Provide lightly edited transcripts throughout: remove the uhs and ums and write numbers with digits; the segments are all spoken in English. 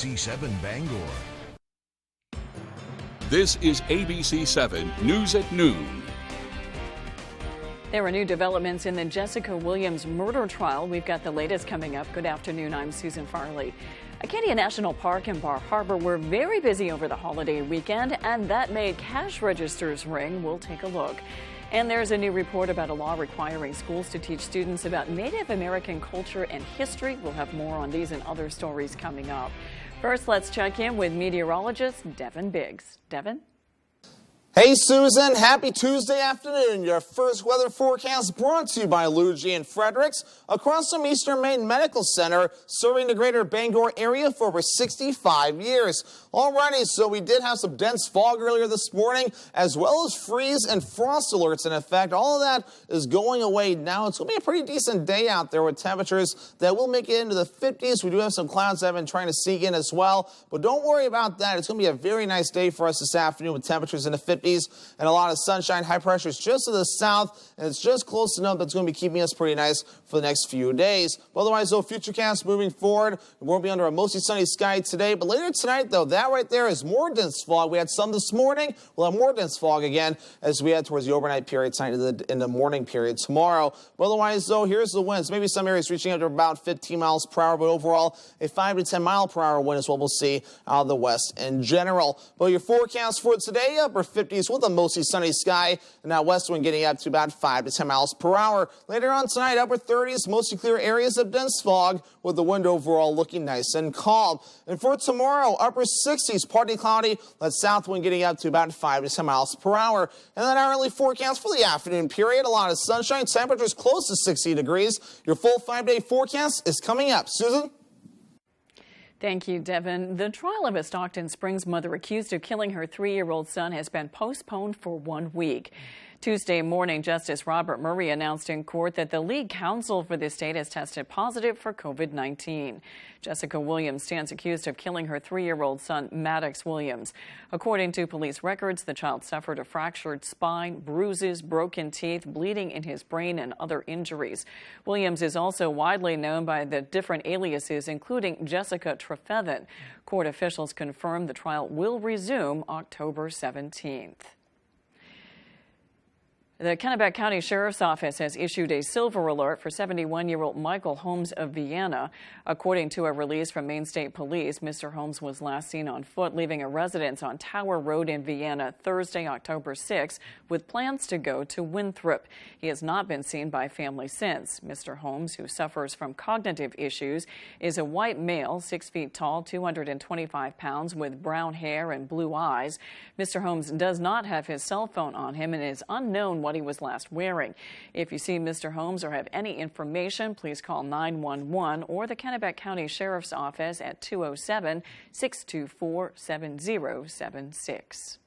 ABC7 Bangor. This is ABC7 News at Noon. There are new developments in the Jessica Williams murder trial. We've got the latest coming up. Good afternoon. I'm Susan Farley. Acadia National Park and Bar Harbor were very busy over the holiday weekend, and that made cash registers ring. We'll take a look. And there's a new report about a law requiring schools to teach students about Native American culture and history. We'll have more on these and other stories coming up. First, let's check in with meteorologist Devin Biggs. Devin? Hey Susan, happy Tuesday afternoon. Your first weather forecast brought to you by Luigi and Fredericks across from Eastern Maine Medical Center, serving the greater Bangor area for over 65 years. Alrighty, so we did have some dense fog earlier this morning, as well as freeze and frost alerts in effect. All of that is going away now. It's going to be a pretty decent day out there with temperatures that will make it into the 50s. We do have some clouds that have been trying to sneak in as well, but don't worry about that. It's going to be a very nice day for us this afternoon with temperatures in the 50s. And a lot of sunshine. High pressure is just to the south, and it's just close enough that's going to be keeping us pretty nice for the next few days. But otherwise, though, futurecast moving forward, we won't be under a mostly sunny sky today. But later tonight, though, that right there is more dense fog. We had some this morning. We'll have more dense fog again as we head towards the overnight period tonight in the morning period tomorrow. But otherwise, though, here's the winds. Maybe some areas reaching up to about 15 miles per hour, but overall, a 5 to 10 mile per hour wind is what we'll see out of the west in general. But your forecast for today, upper 50s with a mostly sunny sky, and that west wind getting up to about 5 to 10 miles per hour. Later on tonight, upper 30s, mostly clear areas of dense fog, with the wind overall looking nice and calm. And for tomorrow, upper 60s, partly cloudy, that south wind getting up to about 5 to 10 miles per hour. And then our early forecast for the afternoon period, a lot of sunshine, temperatures close to 60 degrees. Your full 5-day forecast is coming up. Susan? Thank you, Devin. The trial of a Stockton Springs mother accused of killing her 3-year-old son has been postponed for 1 week. Tuesday morning, Justice Robert Murray announced in court that the lead counsel for the state has tested positive for COVID-19. Jessica Williams stands accused of killing her 3-year-old son, Maddox Williams. According to police records, the child suffered a fractured spine, bruises, broken teeth, bleeding in his brain, and other injuries. Williams is also widely known by the different aliases, including Jessica Trefethen. Court officials confirmed the trial will resume October 17th. The Kennebec County Sheriff's Office has issued a silver alert for 71-year-old Michael Holmes of Vienna. According to a release from Maine State Police, Mr. Holmes was last seen on foot leaving a residence on Tower Road in Vienna Thursday, October 6, with plans to go to Winthrop. He has not been seen by family since. Mr. Holmes, who suffers from cognitive issues, is a white male, 6 feet tall, 225 pounds, with brown hair and blue eyes. Mr. Holmes does not have his cell phone on him and is unknown what he was last wearing. If you see Mr. Holmes or have any information, please call 911 or the Kennebec County Sheriff's Office at 207-624-7076.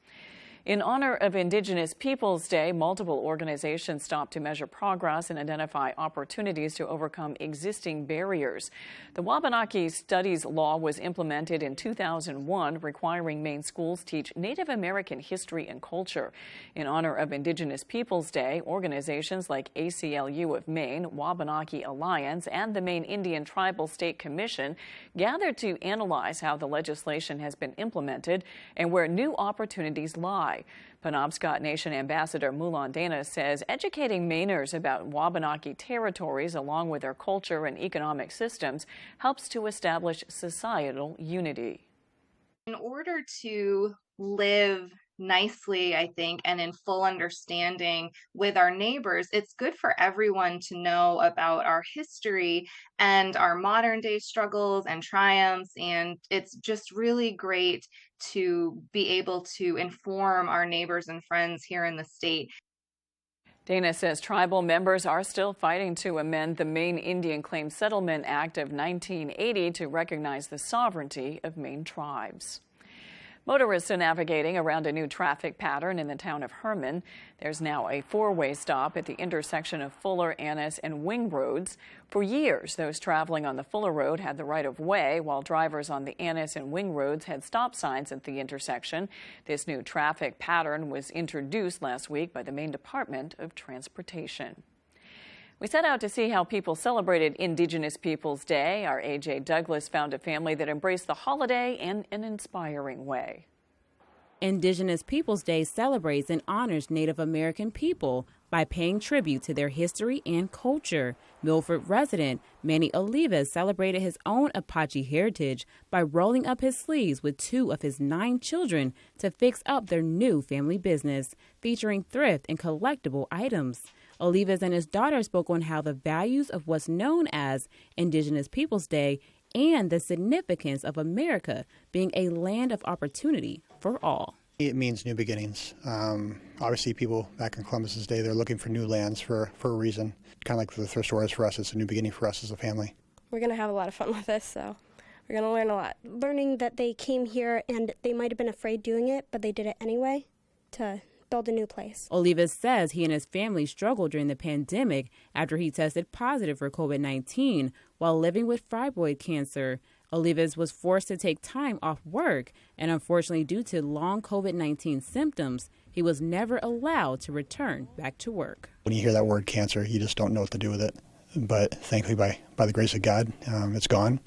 In honor of Indigenous Peoples Day, multiple organizations stopped to measure progress and identify opportunities to overcome existing barriers. The Wabanaki Studies Law was implemented in 2001, requiring Maine schools teach Native American history and culture. In honor of Indigenous Peoples Day, organizations like ACLU of Maine, Wabanaki Alliance, and the Maine Indian Tribal State Commission gathered to analyze how the legislation has been implemented and where new opportunities lie. Penobscot Nation Ambassador Mulan Dana says educating Mainers about Wabanaki territories along with their culture and economic systems helps to establish societal unity. In order to live nicely, I think, and in full understanding with our neighbors, it's good for everyone to know about our history and our modern day struggles and triumphs. And it's just really great to be able to inform our neighbors and friends here in the state. Dana says tribal members are still fighting to amend the Maine Indian Claims Settlement Act of 1980 to recognize the sovereignty of Maine tribes. Motorists are navigating around a new traffic pattern in the town of Herman. There's now a 4-way stop at the intersection of Fuller, Annis, and Wing roads. For years, those traveling on the Fuller Road had the right-of-way, while drivers on the Annis and Wing roads had stop signs at the intersection. This new traffic pattern was introduced last week by the Maine Department of Transportation. We set out to see how people celebrated Indigenous Peoples Day. Our A.J. Douglas found a family that embraced the holiday in an inspiring way. Indigenous Peoples Day celebrates and honors Native American people by paying tribute to their history and culture. Milford resident Manny Olivas celebrated his own Apache heritage by rolling up his sleeves with 2 of his 9 children to fix up their new family business, featuring thrift and collectible items. Olivas and his daughter spoke on how the values of what's known as Indigenous Peoples Day and the significance of America being a land of opportunity for all. It means new beginnings. Obviously, people back in Columbus's day, they're looking for new lands for a reason. Kind of like the thrift store is for us, it's a new beginning for us as a family. We're going to have a lot of fun with this, so we're going to learn a lot. Learning that they came here and they might have been afraid doing it, but they did it anyway to build a new place. Olivas says he and his family struggled during the pandemic after he tested positive for COVID-19 while living with fibroid cancer. Olivas was forced to take time off work, and unfortunately, due to long COVID-19 symptoms, he was never allowed to return back to work. When you hear that word cancer, you just don't know what to do with it. But thankfully, by the grace of God, it's gone,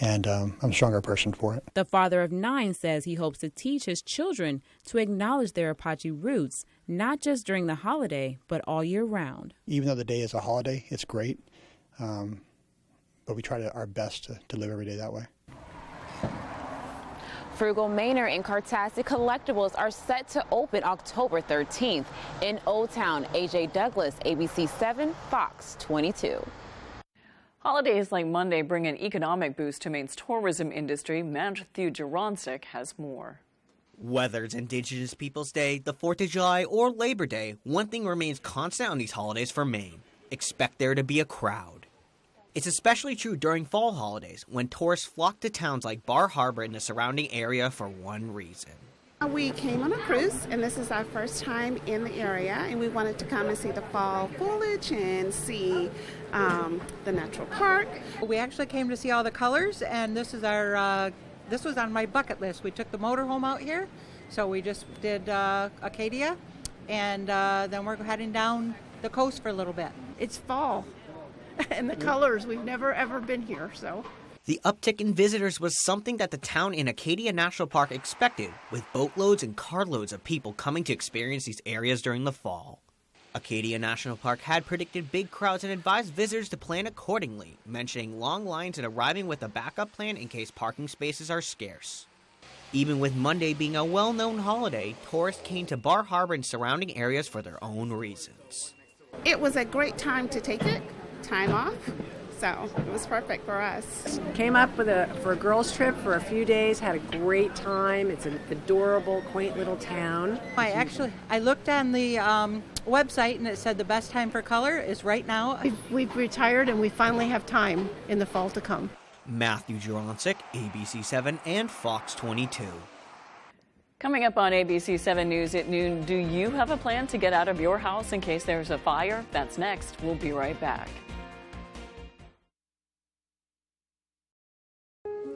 and I'm a stronger person for it. The father of 9 says he hopes to teach his children to acknowledge their Apache roots, not just during the holiday, but all year round. Even though the day is a holiday, it's great. But we try our best to live every day that way. Frugal Manor and Cartastic Collectibles are set to open October 13th in Old Town. A.J. Douglas, ABC 7, Fox 22. Holidays like Monday bring an economic boost to Maine's tourism industry. Matthew Juronsik has more. Whether it's Indigenous Peoples Day, the 4th of July, or Labor Day, one thing remains constant on these holidays for Maine. Expect there to be a crowd. It's especially true during fall holidays, when tourists flock to towns like Bar Harbor and the surrounding area for one reason. We came on a cruise, and this is our first time in the area, and we wanted to come and see the fall foliage and see the natural park. We actually came to see all the colors, and this is this was on my bucket list. We took the motorhome out here, so we just did Acadia, and then we're heading down the coast for a little bit. It's fall. And the colors, we've never ever been here, so. The uptick in visitors was something that the town in Acadia National Park expected, with boatloads and carloads of people coming to experience these areas during the fall. Acadia National Park had predicted big crowds and advised visitors to plan accordingly, mentioning long lines and arriving with a backup plan in case parking spaces are scarce. Even with Monday being a well-known holiday, tourists came to Bar Harbor and surrounding areas for their own reasons. It was a great time to take it. Time off, so it was perfect for us. Came up for a girls' trip for a few days, had a great time. It's an adorable, quaint little town. I looked on the website and it said the best time for color is right now. We've retired and we finally have time in the fall to come. Matthew Juronsik, ABC 7 and Fox 22. Coming up on ABC 7 News at noon, do you have a plan to get out of your house in case there's a fire? That's next. We'll be right back.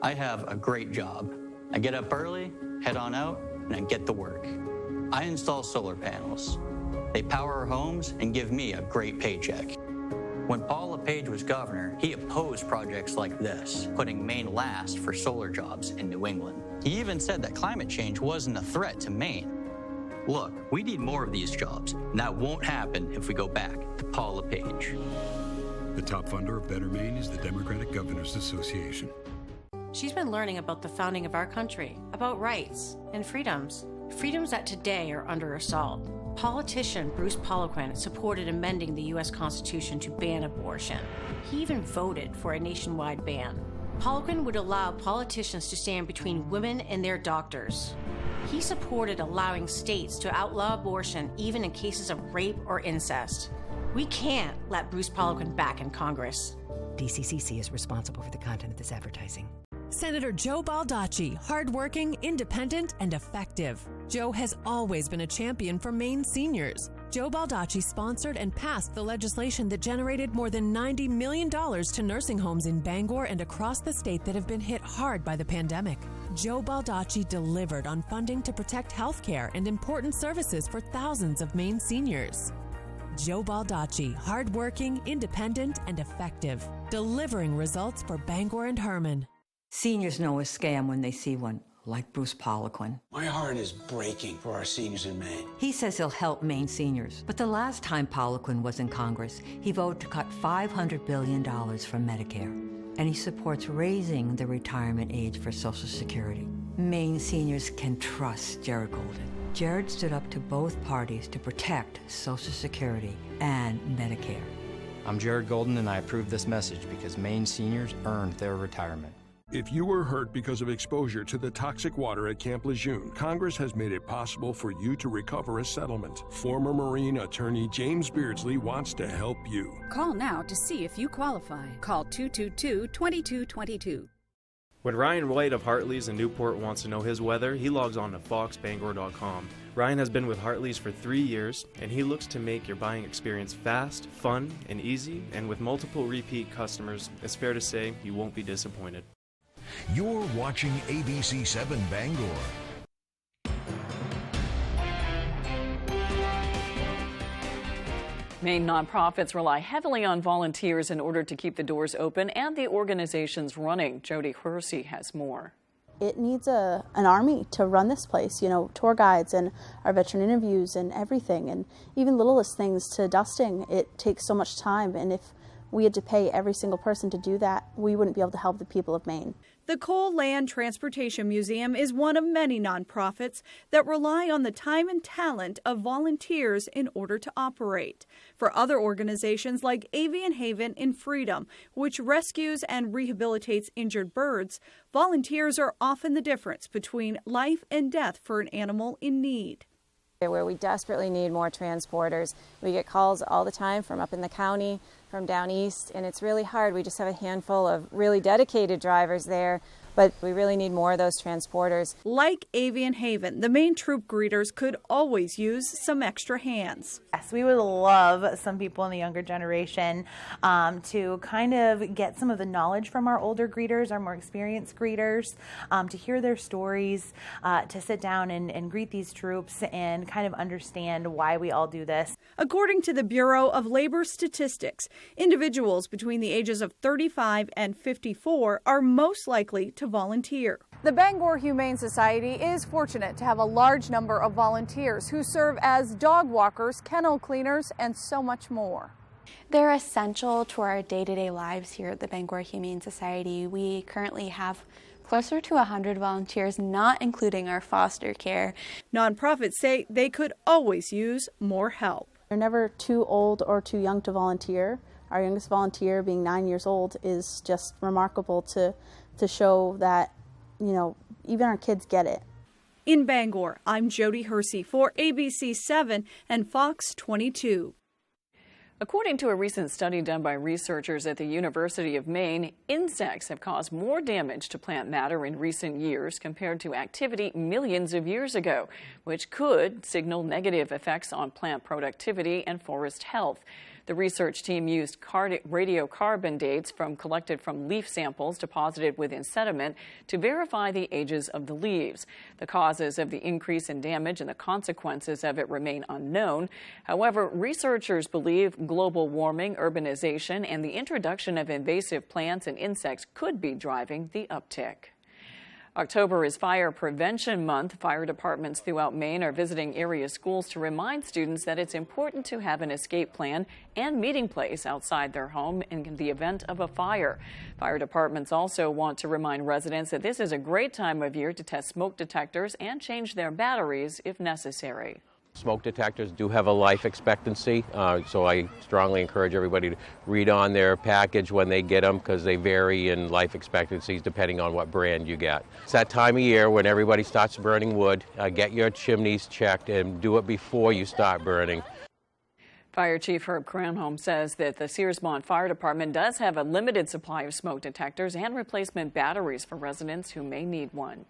I have a great job. I get up early, head on out, and I get to work. I install solar panels. They power our homes and give me a great paycheck. When Paul LePage was governor, he opposed projects like this, putting Maine last for solar jobs in New England. He even said that climate change wasn't a threat to Maine. Look, we need more of these jobs, and that won't happen if we go back to Paul LePage. The top funder of Better Maine is the Democratic Governors Association. She's been learning about the founding of our country, about rights and freedoms that today are under assault. Politician Bruce Poliquin supported amending the U.S. Constitution to ban abortion. He even voted for a nationwide ban. Poliquin would allow politicians to stand between women and their doctors. He supported allowing states to outlaw abortion even in cases of rape or incest. We can't let Bruce Poliquin back in Congress. DCCC is responsible for the content of this advertising. Senator Joe Baldacci, hardworking, independent, and effective. Joe has always been a champion for Maine seniors. Joe Baldacci sponsored and passed the legislation that generated more than $90 million to nursing homes in Bangor and across the state that have been hit hard by the pandemic. Joe Baldacci delivered on funding to protect health care and important services for thousands of Maine seniors. Joe Baldacci, hardworking, independent, and effective, delivering results for Bangor and Herman. Seniors know a scam when they see one, like Bruce Poliquin. My heart is breaking for our seniors in Maine. He says he'll help Maine seniors, but the last time Poliquin was in Congress, he voted to cut $500 billion from Medicare, and he supports raising the retirement age for Social Security. Maine seniors can trust Jared Golden. Jared stood up to both parties to protect Social Security and Medicare. I'm Jared Golden, and I approve this message because Maine seniors earned their retirement. If you were hurt because of exposure to the toxic water at Camp Lejeune, Congress has made it possible for you to recover a settlement. Former Marine attorney James Beardsley wants to help you. Call now to see if you qualify. Call 222-2222. When Ryan White of Hartley's in Newport wants to know his weather, he logs on to foxbangor.com. Ryan has been with Hartley's for 3 years, and he looks to make your buying experience fast, fun, and easy, and with multiple repeat customers, it's fair to say you won't be disappointed. You're watching ABC 7 Bangor. Maine nonprofits rely heavily on volunteers in order to keep the doors open and the organizations running. Jody Hersey has more. It needs an army to run this place, you know, tour guides and our veteran interviews and everything, and even littlest things to dusting. It takes so much time, and if we had to pay every single person to do that, we wouldn't be able to help the people of Maine. The Coal Land Transportation Museum is one of many nonprofits that rely on the time and talent of volunteers in order to operate. For other organizations like Avian Haven in Freedom, which rescues and rehabilitates injured birds, volunteers are often the difference between life and death for an animal in need. Where we desperately need more transporters. We get calls all the time from up in the county, from down east, and it's really hard. We just have a handful of really dedicated drivers there, but we really need more of those transporters. Like Avian Haven, the Maine troop greeters could always use some extra hands. Yes, we would love some people in the younger generation to kind of get some of the knowledge from our older greeters, our more experienced greeters, to hear their stories, to sit down and greet these troops and kind of understand why we all do this. According to the Bureau of Labor Statistics, individuals between the ages of 35 and 54 are most likely to volunteer. The Bangor Humane Society is fortunate to have a large number of volunteers who serve as dog walkers, kennel cleaners, and so much more. They're essential to our day-to-day lives here at the Bangor Humane Society. We currently have closer to 100 volunteers, not including our foster care. Nonprofits say they could always use more help. They're never too old or too young to volunteer. Our youngest volunteer, being 9 years old, is just remarkable to show that, you know, even our kids get it. In Bangor, I'm Jody Hersey for ABC 7 and Fox 22. According to a recent study done by researchers at the University of Maine, insects have caused more damage to plant matter in recent years compared to activity millions of years ago, which could signal negative effects on plant productivity and forest health. The research team used radiocarbon dates collected from leaf samples deposited within sediment to verify the ages of the leaves. The causes of the increase in damage and the consequences of it remain unknown. However, researchers believe global warming, urbanization, and the introduction of invasive plants and insects could be driving the uptick. October is Fire Prevention Month. Fire departments throughout Maine are visiting area schools to remind students that it's important to have an escape plan and meeting place outside their home in the event of a fire. Fire departments also want to remind residents that this is a great time of year to test smoke detectors and change their batteries if necessary. Smoke detectors do have a life expectancy, so I strongly encourage everybody to read on their package when they get them, because they vary in life expectancies depending on what brand you get. It's that time of year when everybody starts burning wood. Get your chimneys checked and do it before you start burning. Fire Chief Herb Cranholm says that the Searsmont Fire Department does have a limited supply of smoke detectors and replacement batteries for residents who may need one.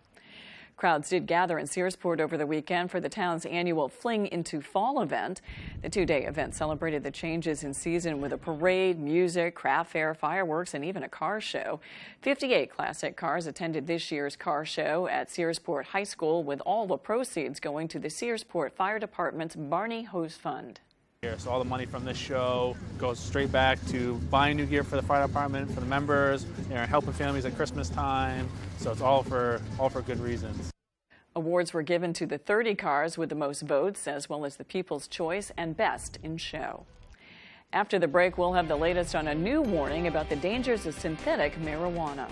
Crowds did gather in Searsport over the weekend for the town's annual Fling into Fall event. The two-day event celebrated the changes in season with a parade, music, craft fair, fireworks, and even a car show. 58 classic cars attended this year's car show at Searsport High School, with all the proceeds going to the Searsport Fire Department's Barney Hose Fund. So all the money from this show goes straight back to buying new gear for the fire department, for the members, helping families at Christmas time. So it's all for good reasons. Awards were given to the 30 cars with the most votes, as well as the People's Choice and Best in Show. After the break, we'll have the latest on a new warning about the dangers of synthetic marijuana.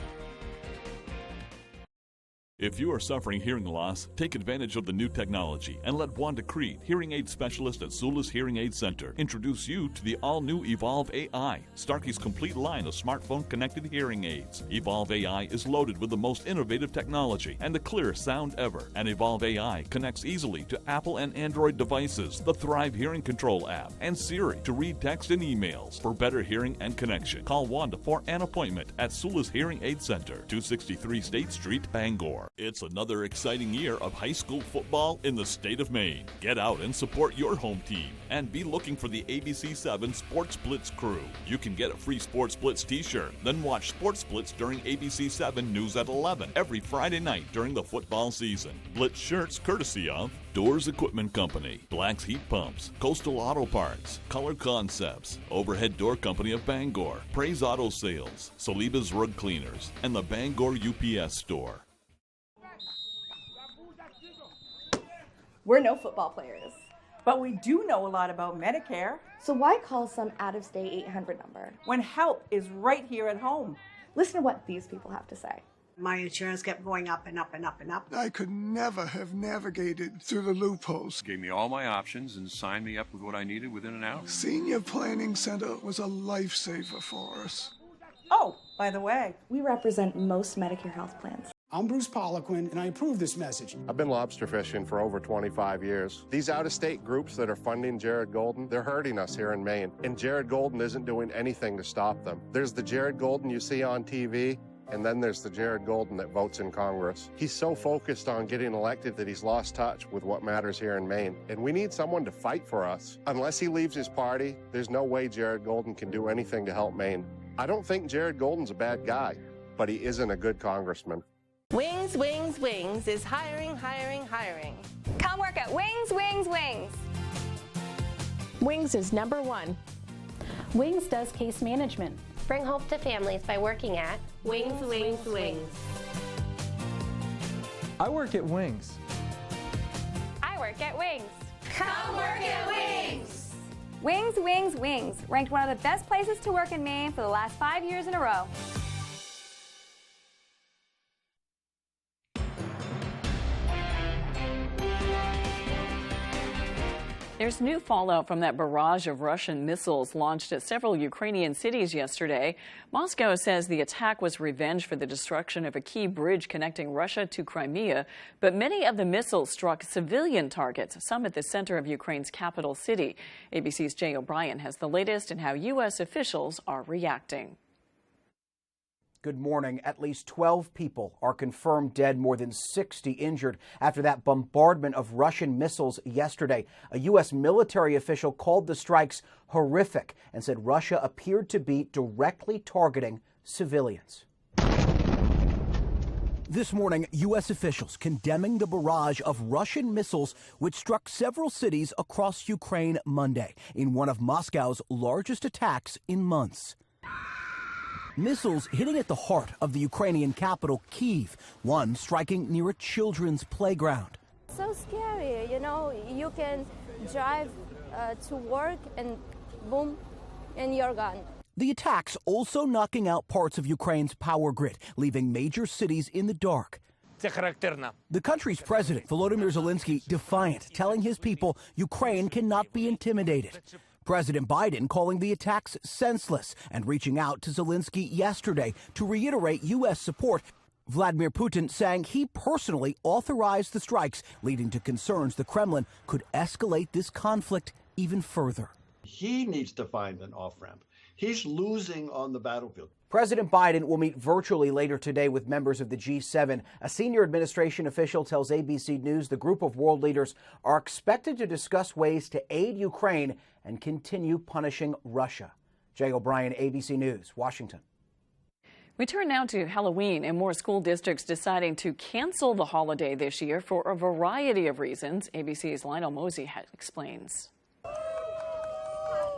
If you are suffering hearing loss, take advantage of the new technology and let Wanda Creed, hearing aid specialist at Zulus Hearing Aid Center, introduce you to the all-new Evolve AI, Starkey's complete line of smartphone-connected hearing aids. Evolve AI is loaded with the most innovative technology and the clearest sound ever. And Evolve AI connects easily to Apple and Android devices, the Thrive Hearing Control app, and Siri to read text and emails. For better hearing and connection, call Wanda for an appointment at Zulus Hearing Aid Center, 263 State Street, Bangor. It's another exciting year of high school football in the state of Maine. Get out and support your home team and be looking for the ABC7 Sports Blitz crew. You can get a free Sports Blitz t-shirt, then watch Sports Blitz during ABC7 News at 11 every Friday night during the football season. Blitz shirts courtesy of Doors Equipment Company, Black's Heat Pumps, Coastal Auto Parts, Color Concepts, Overhead Door Company of Bangor, Praise Auto Sales, Saliba's Rug Cleaners, and the Bangor UPS Store. We're no football players, but we do know a lot about Medicare. So why call some out-of-state 800 number when help is right here at home? Listen to what these people have to say. My insurance kept going up and up and up and up. I could never have navigated through the loopholes. Gave me all my options and signed me up with what I needed within an hour. Senior Planning Center was a lifesaver for us. Oh, by the way, we represent most Medicare health plans. I'm Bruce Poliquin, and I approve this message. I've been lobster fishing for over 25 years. These out-of-state groups that are funding Jared Golden, they're hurting us here in Maine, and Jared Golden isn't doing anything to stop them. There's the Jared Golden you see on TV, and then there's the Jared Golden that votes in Congress. He's so focused on getting elected that he's lost touch with what matters here in Maine, and we need someone to fight for us. Unless he leaves his party, there's no way Jared Golden can do anything to help Maine. I don't think Jared Golden's a bad guy, but he isn't a good congressman. Wings, Wings, Wings is hiring, hiring, hiring. Come work at Wings, Wings, Wings. Wings is #1. Wings does case management. Bring hope to families by working at Wings, Wings, Wings. I work at Wings. I work at Wings. Come work at Wings. Wings, Wings, Wings, ranked one of the best places to work in Maine for the last 5 years in a row. There's new fallout from that barrage of Russian missiles launched at several Ukrainian cities yesterday. Moscow says the attack was revenge for the destruction of a key bridge connecting Russia to Crimea, but many of the missiles struck civilian targets, some at the center of Ukraine's capital city. ABC's Jay O'Brien has the latest in how U.S. officials are reacting. Good morning. At least 12 people are confirmed dead, more than 60 injured after that bombardment of Russian missiles yesterday. A U.S. military official called the strikes horrific and said Russia appeared to be directly targeting civilians. This morning, U.S. officials condemning the barrage of Russian missiles which struck several cities across Ukraine Monday in one of Moscow's largest attacks in months. Missiles hitting at the heart of the Ukrainian capital, Kyiv, one striking near a children's playground. So scary, you know, you can drive to work and boom, and you're gone. The attacks also knocking out parts of Ukraine's power grid, leaving major cities in the dark. The country's president, Volodymyr Zelensky, defiant, telling his people Ukraine cannot be intimidated. President Biden calling the attacks senseless and reaching out to Zelensky yesterday to reiterate U.S. support. Vladimir Putin saying he personally authorized the strikes, leading to concerns the Kremlin could escalate this conflict even further. He needs to find an off-ramp. He's losing on the battlefield. President Biden will meet virtually later today with members of the G7. A senior administration official tells ABC News the group of world leaders are expected to discuss ways to aid Ukraine and continue punishing Russia. Jay O'Brien, ABC News, Washington. We turn now to Halloween and more school districts deciding to cancel the holiday this year for a variety of reasons. ABC's Lionel Mosey explains.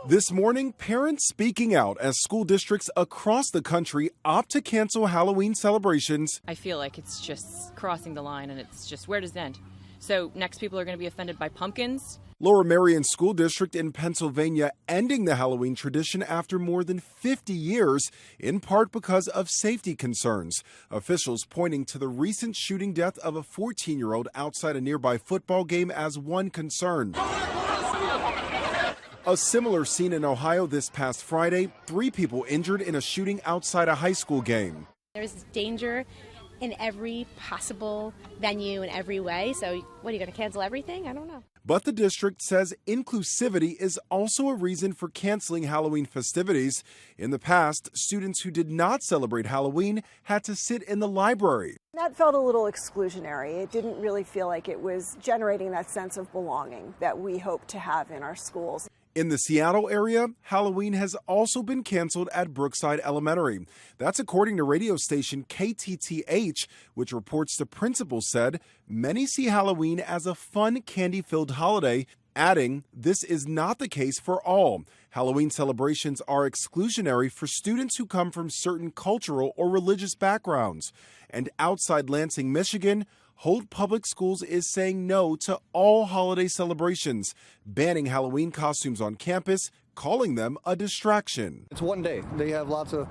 This morning, parents speaking out as school districts across the country opt to cancel Halloween celebrations. I feel like it's just crossing the line, and it's just, where does it end? So next people are going to be offended by pumpkins. Laura Marion School District in Pennsylvania ending the Halloween tradition after more than 50 years, in part because of safety concerns. Officials pointing to the recent shooting death of a 14-year-old outside a nearby football game as one concern. A similar scene in Ohio this past Friday, 3 people injured in a shooting outside a high school game. There's danger in every possible venue in every way. So what, are you going to cancel everything? I don't know. But the district says inclusivity is also a reason for canceling Halloween festivities. In the past, students who did not celebrate Halloween had to sit in the library. That felt a little exclusionary. It didn't really feel like it was generating that sense of belonging that we hope to have in our schools. In the Seattle area, Halloween has also been canceled at Brookside Elementary. That's according to radio station KTTH, which reports the principal said many see Halloween as a fun, candy-filled holiday, adding this is not the case for all. Halloween celebrations are exclusionary for students who come from certain cultural or religious backgrounds. And outside Lansing, Michigan, Holt Public Schools is saying no to all holiday celebrations, banning Halloween costumes on campus, calling them a distraction. It's one day. They have lots of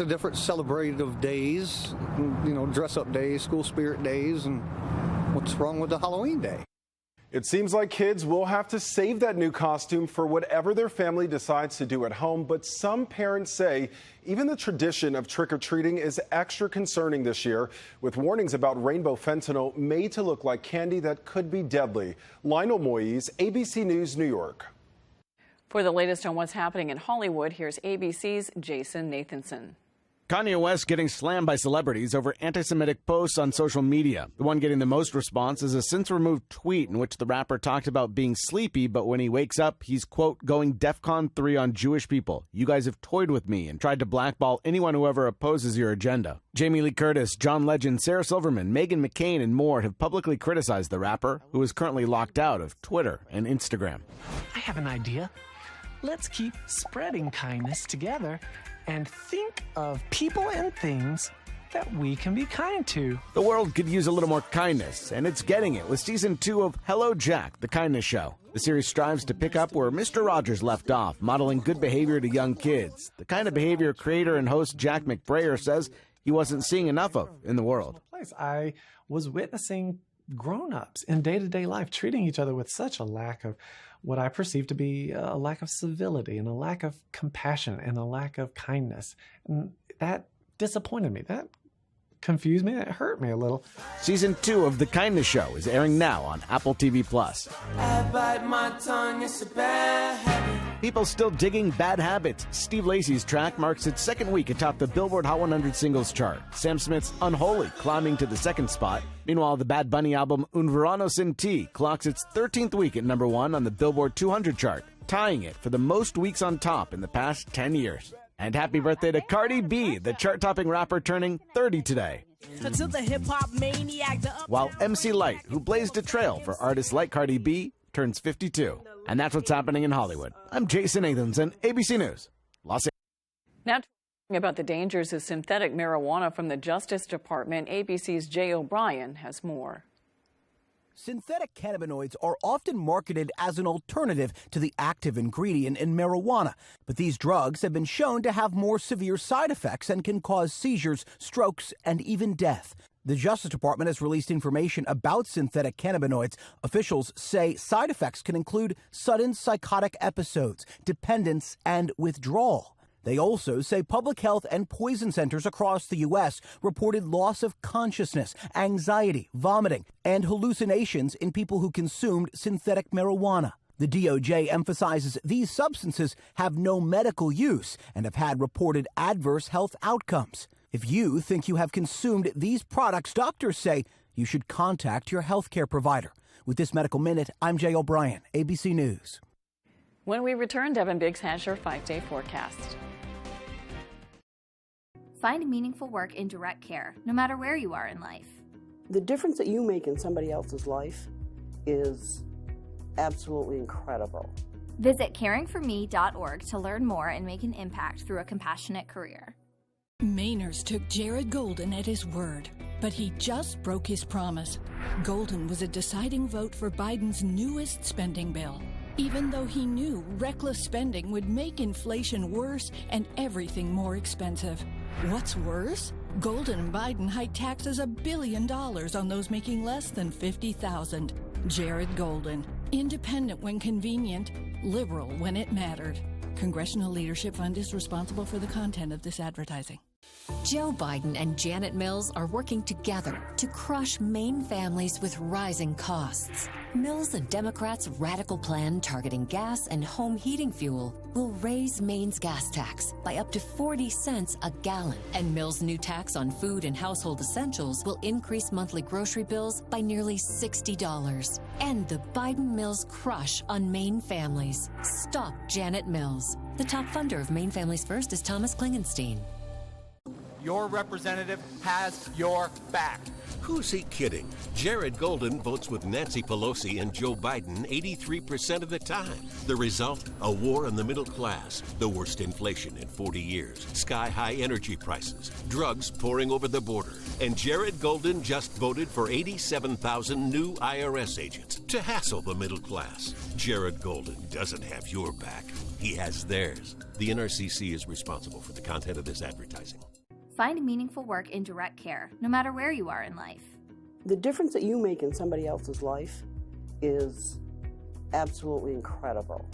different celebrative days, dress-up days, school spirit days, and what's wrong with the Halloween day? It seems like kids will have to save that new costume for whatever their family decides to do at home, but some parents say even the tradition of trick-or-treating is extra concerning this year, with warnings about rainbow fentanyl made to look like candy that could be deadly. Lionel Moyes, ABC News, New York. For the latest on what's happening in Hollywood, here's ABC's Jason Nathanson. Kanye West getting slammed by celebrities over anti-Semitic posts on social media. The one getting the most response is a since-removed tweet in which the rapper talked about being sleepy, but when he wakes up, he's, quote, going DEFCON 3 on Jewish people. You guys have toyed with me and tried to blackball anyone who ever opposes your agenda. Jamie Lee Curtis, John Legend, Sarah Silverman, Meghan McCain, and more have publicly criticized the rapper, who is currently locked out of Twitter and Instagram. I have an idea. Let's keep spreading kindness together and think of people and things that we can be kind to. The world could use a little more kindness, and it's getting it with Season 2 of Hello, Jack, The Kindness Show. The series strives to pick up where Mr. Rogers left off, modeling good behavior to young kids, the kind of behavior creator and host Jack McBrayer says he wasn't seeing enough of in the world. I was witnessing grown-ups in day-to-day life treating each other with such a lack of what I perceive to be a lack of civility and a lack of compassion and a lack of kindness. And that disappointed me. That confused me. It hurt me a little. Season 2 of The Kindness Show is airing now on Apple TV+. I bite my tongue, it's a bad habit. People still digging Bad Habits. Steve Lacy's track marks its second week atop the Billboard Hot 100 singles chart. Sam Smith's Unholy climbing to the second spot. Meanwhile, the Bad Bunny album Un Verano Sin Ti clocks its 13th week at number 1 on the Billboard 200 chart, tying it for the most weeks on top in the past 10 years. And happy birthday to Cardi B, the chart-topping rapper turning 30 today. While MC Lyte, who blazed a trail for artists like Cardi B, turns 52. And that's what's happening in Hollywood. I'm Jason Nathanson, ABC News, Los Angeles. Now talking about the dangers of synthetic marijuana from the Justice Department, ABC's Jay O'Brien has more. Synthetic cannabinoids are often marketed as an alternative to the active ingredient in marijuana, but these drugs have been shown to have more severe side effects and can cause seizures, strokes, and even death. The Justice Department has released information about synthetic cannabinoids. Officials say side effects can include sudden psychotic episodes, dependence, and withdrawal. They also say public health and poison centers across the U.S. reported loss of consciousness, anxiety, vomiting, and hallucinations in people who consumed synthetic marijuana. The DOJ emphasizes these substances have no medical use and have had reported adverse health outcomes. If you think you have consumed these products, doctors say you should contact your healthcare provider. With this Medical Minute, I'm Jay O'Brien, ABC News. When we return, Devin Biggs has your 5-day forecast. Find meaningful work in direct care, no matter where you are in life. The difference that you make in somebody else's life is absolutely incredible. Visit caringforme.org to learn more and make an impact through a compassionate career. Mainers took Jared Golden at his word, but he just broke his promise. Golden was a deciding vote for Biden's newest spending bill, even though he knew reckless spending would make inflation worse and everything more expensive. What's worse? Golden and Biden hiked taxes $1 billion on those making less than $50,000. Jared Golden, independent when convenient, liberal when it mattered. Congressional Leadership Fund is responsible for the content of this advertising. Joe Biden and Janet Mills are working together to crush Maine families with rising costs. Mills and Democrats' radical plan targeting gas and home heating fuel will raise Maine's gas tax by up to 40 cents a gallon. And Mills' new tax on food and household essentials will increase monthly grocery bills by nearly $60. End the Biden-Mills crush on Maine families. Stop Janet Mills. The top funder of Maine Families First is Thomas Klingenstein. Your representative has your back. Who's he kidding? Jared Golden votes with Nancy Pelosi and Joe Biden 83% of the time. The result? A war on the middle class, the worst inflation in 40 years, sky-high energy prices, drugs pouring over the border. And Jared Golden just voted for 87,000 new IRS agents to hassle the middle class. Jared Golden doesn't have your back. He has theirs. The NRCC is responsible for the content of this advertising. Find meaningful work in direct care, no matter where you are in life. The difference that you make in somebody else's life is absolutely incredible.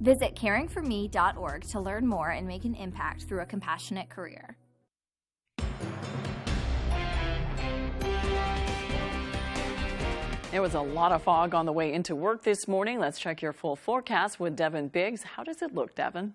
Visit caringforme.org to learn more and make an impact through a compassionate career. There was a lot of fog on the way into work this morning. Let's check your full forecast with Devin Biggs. How does it look, Devin?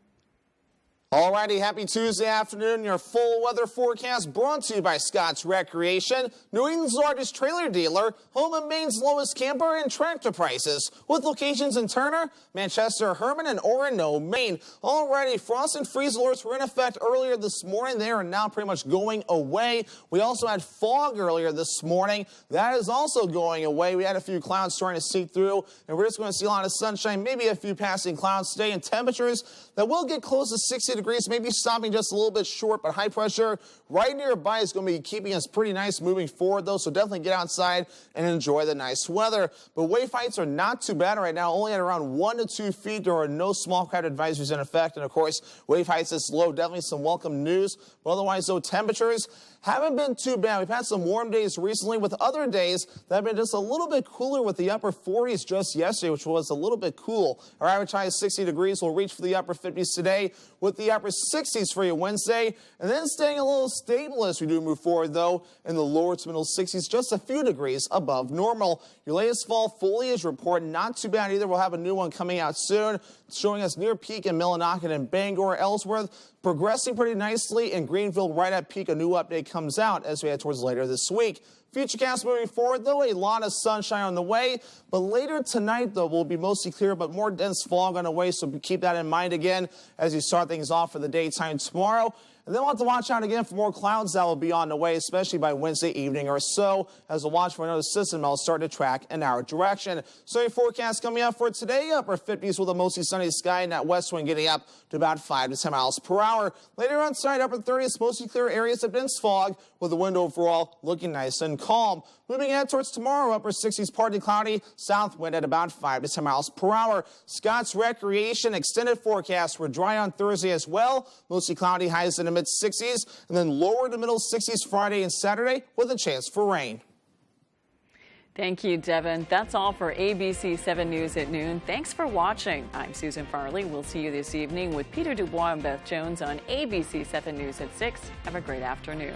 Alrighty, happy Tuesday afternoon. Your full weather forecast brought to you by Scott's Recreation, New England's largest trailer dealer, home of Maine's lowest camper and tractor prices, with locations in Turner, Manchester, Herman, and Orono, Maine. Alrighty, frost and freeze alerts were in effect earlier this morning. They are now pretty much going away. We also had fog earlier this morning. That is also going away. We had a few clouds starting to seep through, and we're just going to see a lot of sunshine, maybe a few passing clouds today, and temperatures that will get close to 60 degrees, maybe stopping just a little bit short, but high pressure right nearby is going to be keeping us pretty nice moving forward, though, so definitely get outside and enjoy the nice weather. But wave heights are not too bad right now, only at around 1 to 2 feet. There are no small craft advisories in effect, and of course, wave heights this low, definitely some welcome news. But otherwise, though, temperatures haven't been too bad. We've had some warm days recently, with other days that have been just a little bit cooler, with the upper 40s just yesterday, which was a little bit cool. Our average high is 60 degrees. We'll reach for the upper 50s today, with the upper 60s for you Wednesday, and then staying a little stable as we do move forward, though, in the lower to middle 60s, just a few degrees above normal. Your latest fall foliage report, not too bad either. We'll have a new one coming out soon, showing us near peak in Millinocket and Bangor. Ellsworth progressing pretty nicely, in Greenville right at peak. A new update comes out as we head towards later this week. Futurecast moving forward, though, a lot of sunshine on the way, but later tonight, though, will be mostly clear, but more dense fog on the way, so keep that in mind again as you start things off for the daytime tomorrow. And then we'll have to watch out again for more clouds that will be on the way, especially by Wednesday evening or so, as we'll watch for another system that will start to track in our direction. So your forecast coming up for today, upper 50s with a mostly sunny sky, and that west wind getting up to about 5 to 10 miles per hour. Later on side, upper 30s, mostly clear areas of dense fog, with the wind overall looking nice and calm. Moving ahead towards tomorrow, upper 60s, partly cloudy, south wind at about 5 to 10 miles per hour. Scott's Recreation extended forecast for dry on Thursday as well, mostly cloudy, highs in the mid-60s, and then lower to middle 60s Friday and Saturday with a chance for rain. Thank you, Devin. That's all for ABC 7 News at noon. Thanks for watching. I'm Susan Farley. We'll see you this evening with Peter Dubois and Beth Jones on ABC 7 News at 6. Have a great afternoon.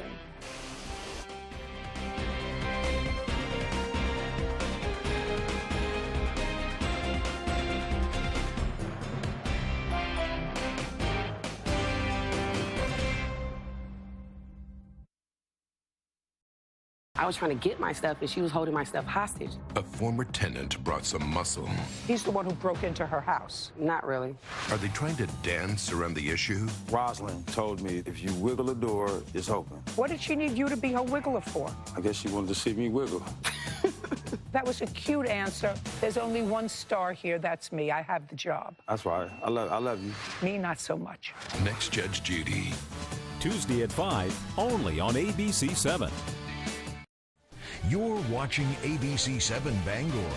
I was trying to get my stuff, and she was holding my stuff hostage. A former tenant brought some muscle. He's the one who broke into her house. Not really. Are they trying to dance around the issue? Rosalind told me if you wiggle the door, it's open. What did she need you to be her wiggler for? I guess she wanted to see me wiggle. That was a cute answer. There's only one star here. That's me. I have the job. That's right. I love you. Me, not so much. Next Judge Judy. Tuesday at 5, only on ABC 7. You're watching ABC 7 Bangor.